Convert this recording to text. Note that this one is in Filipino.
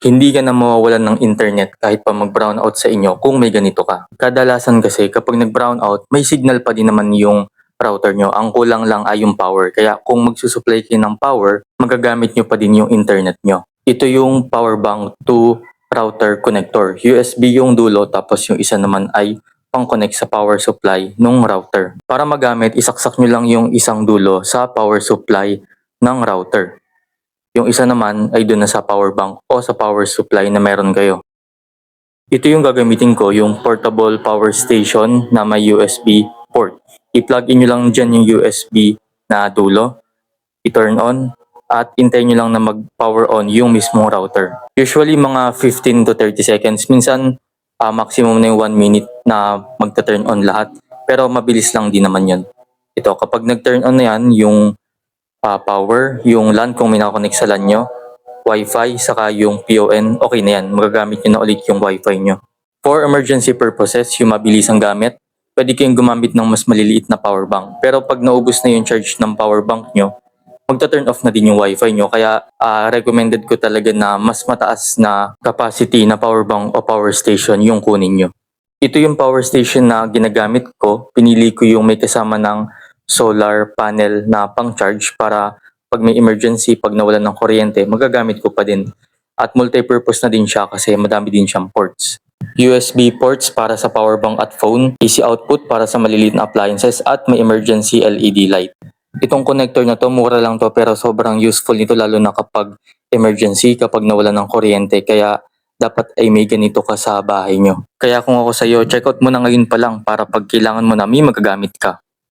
Hindi ka na mawawalan ng internet kahit pa mag-brownout sa inyo kung may ganito ka. Kadalasan kasi kapag nag-brownout, may signal pa din naman yung router nyo. Ang kulang lang ay yung power. Kaya kung magsusupply kayo ng power, magagamit nyo pa din yung internet nyo. Ito yung power bank to router connector. USB yung dulo tapos yung isa naman ay pang-connect sa power supply ng router. Para magamit, isaksak nyo lang yung isang dulo sa power supply ng router. Yung isa naman ay doon na sa power bank o sa power supply na meron kayo. Ito yung gagamitin ko, yung portable power station na may USB port. I-plug in nyo lang dyan yung USB na dulo, i-turn on, at hintayin nyo lang na mag-power on yung mismong router. Usually mga 15 to 30 seconds, minsan maximum na yung 1 minute na magta-turn on lahat. Pero mabilis lang din naman yun. Ito, kapag nag-turn on na yan, yung power, yung LAN kung may nakakonect sa LAN nyo, Wi-Fi, saka yung PON, okay na yan. Magagamit nyo na ulit yung Wi-Fi nyo. For emergency purposes, yung mabilis ang gamit, pwede kayong gumamit ng mas maliliit na power bank. Pero pag naubos na yung charge ng power bank nyo, magta-turn off na din yung Wi-Fi nyo. Kaya recommended ko talaga na mas mataas na capacity na power bank o power station yung kunin nyo. Ito yung power station na ginagamit ko. Pinili ko yung may kasama ng solar panel na pang-charge para pag may emergency, pag nawalan ng kuryente, magagamit ko pa din. At multi-purpose na din siya kasi madami din siyang ports. USB ports para sa power bank at phone, AC output para sa maliliit na appliances at may emergency LED light. Itong connector na to, mura lang to pero sobrang useful nito lalo na kapag emergency, kapag nawalan ng kuryente. Kaya dapat ay may ganito ka sa bahay nyo. Kaya kung ako sa'yo, check out mo na ngayon pa lang para pag kailangan mo na may magagamit ka.